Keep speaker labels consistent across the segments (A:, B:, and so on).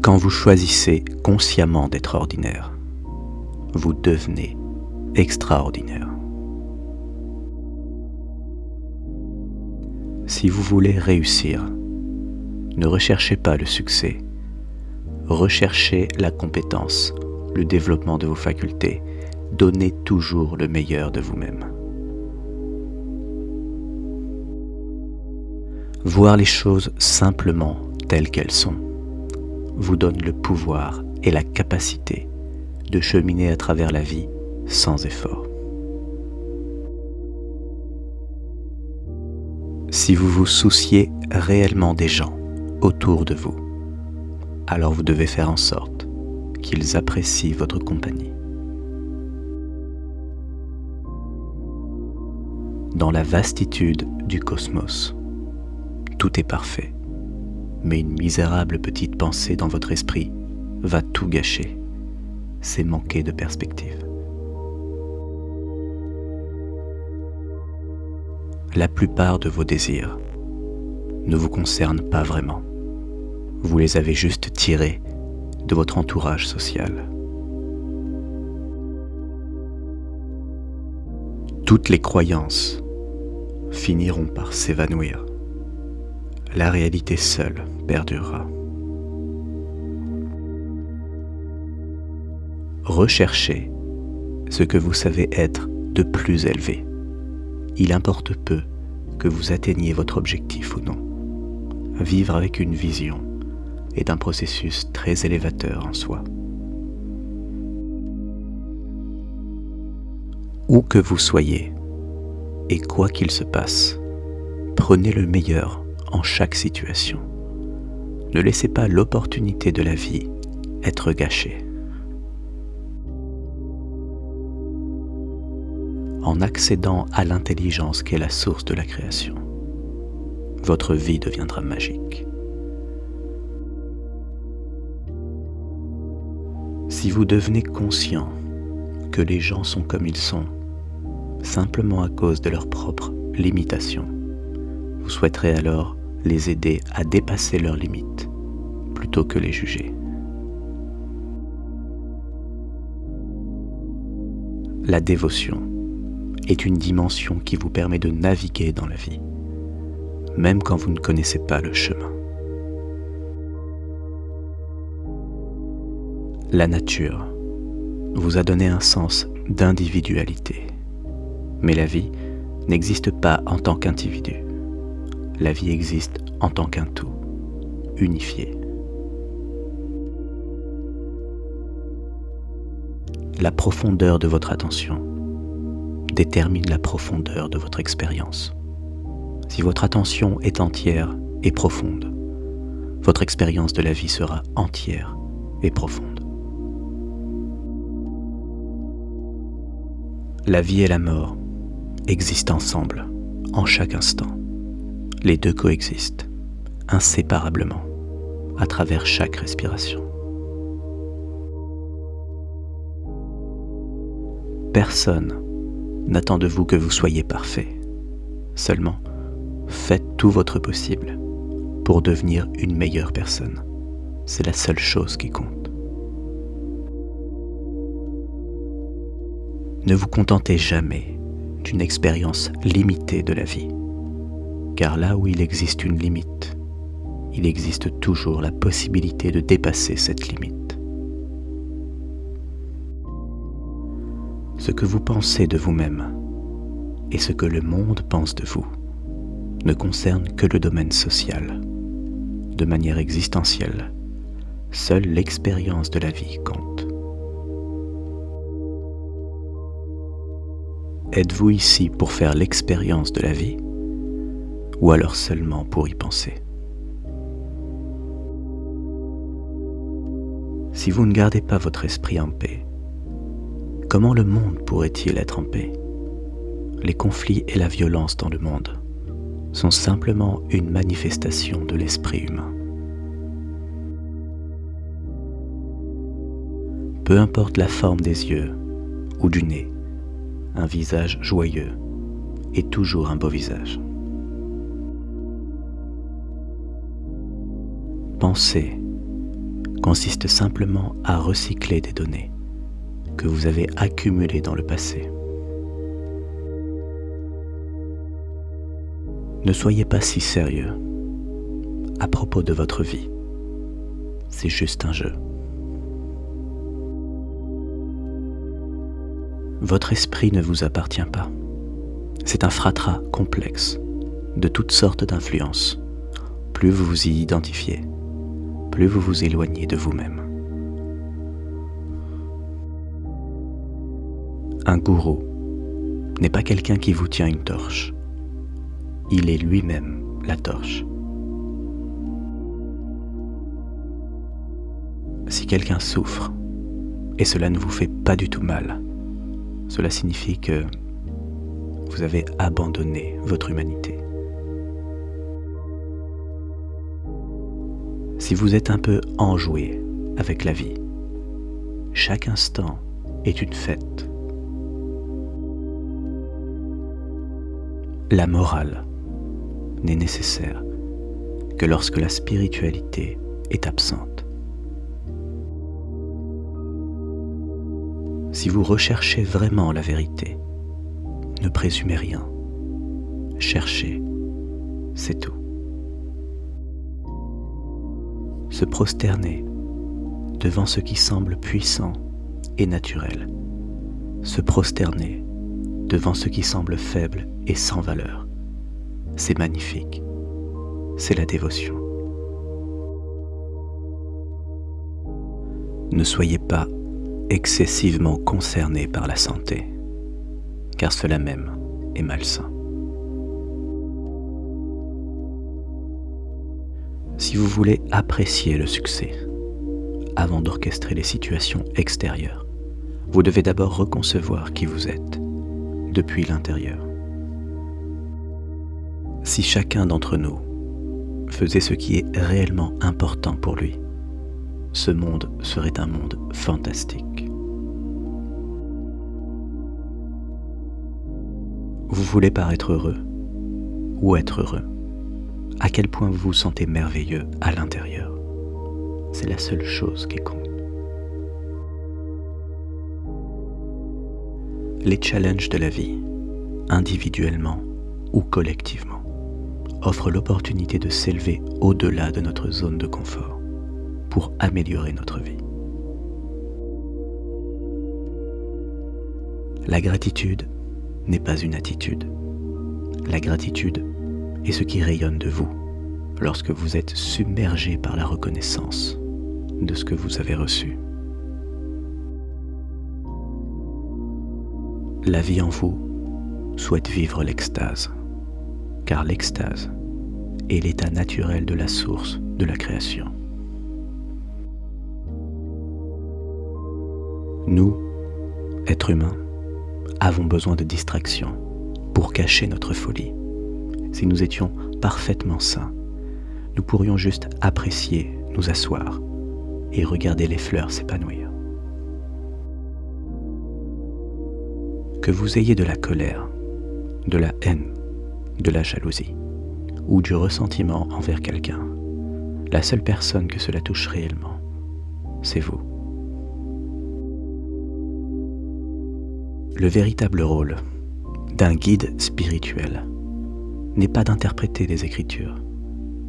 A: Quand vous choisissez consciemment d'être ordinaire, vous devenez extraordinaire. Si vous voulez réussir, ne recherchez pas le succès, recherchez la compétence, le développement de vos facultés, donnez toujours le meilleur de vous-même. Voir les choses simplement telles qu'elles sont vous donne le pouvoir et la capacité de cheminer à travers la vie sans effort. Si vous vous souciez réellement des gens autour de vous, alors vous devez faire en sorte qu'ils apprécient votre compagnie. Dans la vastitude du cosmos, tout est parfait, mais une misérable petite pensée dans votre esprit va tout gâcher. C'est manquer de perspective. La plupart de vos désirs ne vous concernent pas vraiment. Vous les avez juste tirés de votre entourage social. Toutes les croyances finiront par s'évanouir. La réalité seule perdurera. Recherchez ce que vous savez être de plus élevé. Il importe peu que vous atteigniez votre objectif ou non. Vivre avec une vision est un processus très élévateur en soi. Où que vous soyez, et quoi qu'il se passe, prenez le meilleur en chaque situation. Ne laissez pas l'opportunité de la vie être gâchée. En accédant à l'intelligence qui est la source de la création, votre vie deviendra magique. Si vous devenez conscient que les gens sont comme ils sont, simplement à cause de leurs propres limitations, vous souhaiterez alors les aider à dépasser leurs limites plutôt que les juger. La dévotion est une dimension qui vous permet de naviguer dans la vie, même quand vous ne connaissez pas le chemin. La nature vous a donné un sens d'individualité, mais la vie n'existe pas en tant qu'individu. La vie existe en tant qu'un tout, unifié. La profondeur de votre attention détermine la profondeur de votre expérience. Si votre attention est entière et profonde, votre expérience de la vie sera entière et profonde. La vie et la mort existent ensemble, en chaque instant. Les deux coexistent, inséparablement, à travers chaque respiration. Personne n'attend de vous que vous soyez parfait. Seulement, faites tout votre possible pour devenir une meilleure personne. C'est la seule chose qui compte. Ne vous contentez jamais d'une expérience limitée de la vie, car là où il existe une limite, il existe toujours la possibilité de dépasser cette limite. Ce que vous pensez de vous-même et ce que le monde pense de vous ne concerne que le domaine social. De manière existentielle, seule l'expérience de la vie compte. Êtes-vous ici pour faire l'expérience de la vie ou alors seulement pour y penser? Si vous ne gardez pas votre esprit en paix, comment le monde pourrait-il être en paix? Les conflits et la violence dans le monde sont simplement une manifestation de l'esprit humain. Peu importe la forme des yeux ou du nez, un visage joyeux est toujours un beau visage. Pensez consiste simplement à recycler des données que vous avez accumulées dans le passé. Ne soyez pas si sérieux à propos de votre vie. C'est juste un jeu. Votre esprit ne vous appartient pas. C'est un fratras complexe de toutes sortes d'influences. Plus vous vous y identifiez, plus vous vous éloignez de vous-même. Un gourou n'est pas quelqu'un qui vous tient une torche. Il est lui-même la torche. Si quelqu'un souffre, et cela ne vous fait pas du tout mal, cela signifie que vous avez abandonné votre humanité. Si vous êtes un peu enjoué avec la vie, chaque instant est une fête. La morale n'est nécessaire que lorsque la spiritualité est absente. Si vous recherchez vraiment la vérité, ne présumez rien. Cherchez, c'est tout. Se prosterner devant ce qui semble puissant et naturel. Se prosterner devant ce qui semble faible et sans valeur. C'est magnifique. C'est la dévotion. Ne soyez pas excessivement concerné par la santé, car cela même est malsain. Si vous voulez apprécier le succès, avant d'orchestrer les situations extérieures, vous devez d'abord reconcevoir qui vous êtes, depuis l'intérieur. Si chacun d'entre nous faisait ce qui est réellement important pour lui, ce monde serait un monde fantastique. Vous voulez paraître heureux ou être heureux? À quel point vous vous sentez merveilleux à l'intérieur? C'est la seule chose qui compte. Les challenges de la vie, individuellement ou collectivement, offrent l'opportunité de s'élever au-delà de notre zone de confort pour améliorer notre vie. La gratitude n'est pas une attitude. La gratitude est ce qui rayonne de vous lorsque vous êtes submergé par la reconnaissance de ce que vous avez reçu. La vie en vous souhaite vivre l'extase, car l'extase est l'état naturel de la source de la création. Nous, êtres humains, avons besoin de distraction pour cacher notre folie. Si nous étions parfaitement sains, nous pourrions juste apprécier, nous asseoir et regarder les fleurs s'épanouir. Que vous ayez de la colère, de la haine, de la jalousie ou du ressentiment envers quelqu'un, la seule personne que cela touche réellement, c'est vous. Le véritable rôle d'un guide spirituel n'est pas d'interpréter les Écritures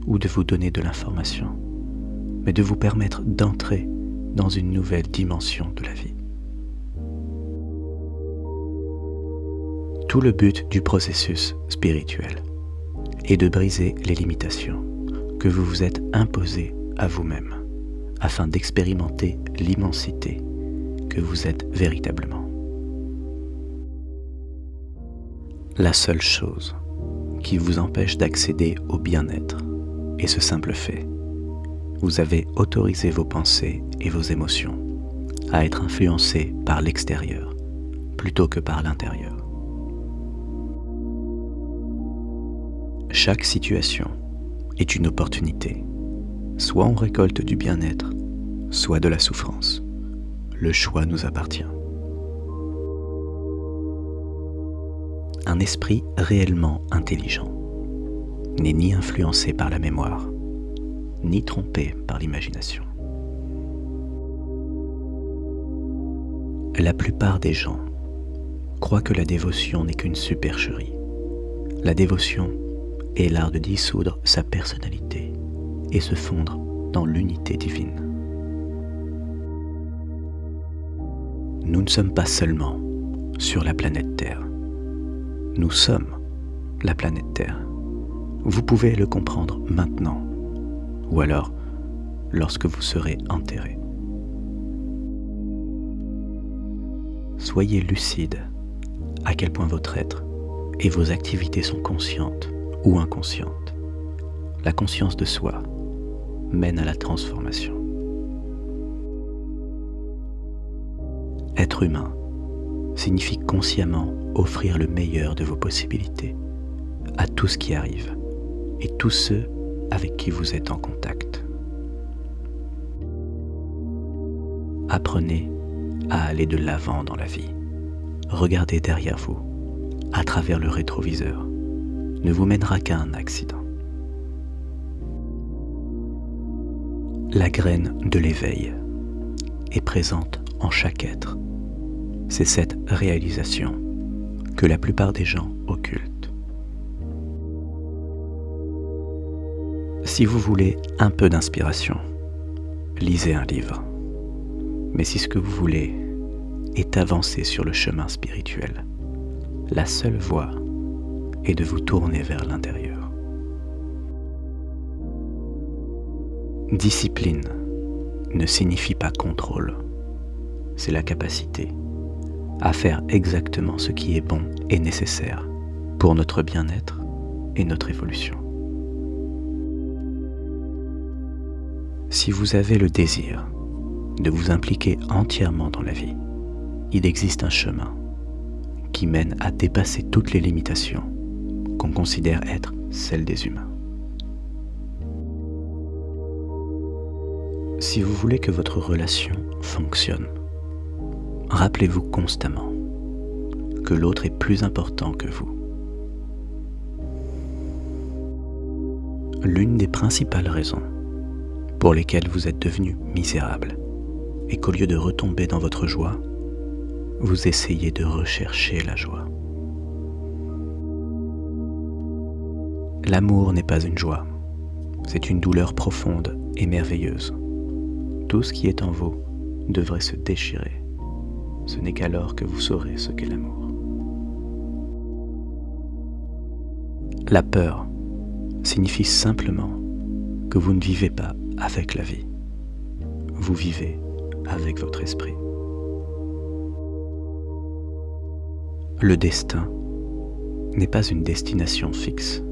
A: ou de vous donner de l'information, mais de vous permettre d'entrer dans une nouvelle dimension de la vie. Tout le but du processus spirituel est de briser les limitations que vous vous êtes imposées à vous-même afin d'expérimenter l'immensité que vous êtes véritablement. La seule chose qui vous empêche d'accéder au bien-être est ce simple fait. Vous avez autorisé vos pensées et vos émotions à être influencées par l'extérieur plutôt que par l'intérieur. Chaque situation est une opportunité. Soit on récolte du bien-être, soit de la souffrance. Le choix nous appartient. Un esprit réellement intelligent n'est ni influencé par la mémoire, ni trompé par l'imagination. La plupart des gens croient que la dévotion n'est qu'une supercherie. La dévotion est l'art de dissoudre sa personnalité et se fondre dans l'unité divine. Nous ne sommes pas seulement sur la planète Terre. Nous sommes la planète Terre. Vous pouvez le comprendre maintenant, ou alors lorsque vous serez enterré. Soyez lucide à quel point votre être et vos activités sont conscientes ou inconscientes. La conscience de soi mène à la transformation. Être humain signifie consciemment offrir le meilleur de vos possibilités à tout ce qui arrive et tous ceux avec qui vous êtes en contact. Apprenez à aller de l'avant dans la vie. Regardez derrière vous, à travers le rétroviseur, ne vous mènera qu'à un accident. La graine de l'éveil est présente en chaque être. C'est cette réalisation que la plupart des gens occultent. Si vous voulez un peu d'inspiration, lisez un livre. Mais si ce que vous voulez est avancer sur le chemin spirituel, la seule voie est de vous tourner vers l'intérieur. Discipline ne signifie pas contrôle, c'est la capacité à faire exactement ce qui est bon et nécessaire pour notre bien-être et notre évolution. Si vous avez le désir de vous impliquer entièrement dans la vie, il existe un chemin qui mène à dépasser toutes les limitations qu'on considère être celles des humains. Si vous voulez que votre relation fonctionne, rappelez-vous constamment que l'autre est plus important que vous. L'une des principales raisons pour lesquelles vous êtes devenu misérable est qu'au lieu de retomber dans votre joie, vous essayez de rechercher la joie. L'amour n'est pas une joie, c'est une douleur profonde et merveilleuse. Tout ce qui est en vous devrait se déchirer. Ce n'est qu'alors que vous saurez ce qu'est l'amour. La peur signifie simplement que vous ne vivez pas avec la vie. Vous vivez avec votre esprit. Le destin n'est pas une destination fixe.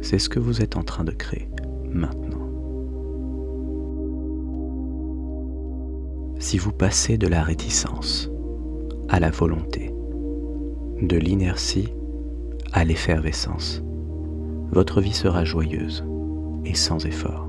A: C'est ce que vous êtes en train de créer maintenant. Si vous passez de la réticence à la volonté, de l'inertie à l'effervescence, votre vie sera joyeuse et sans effort.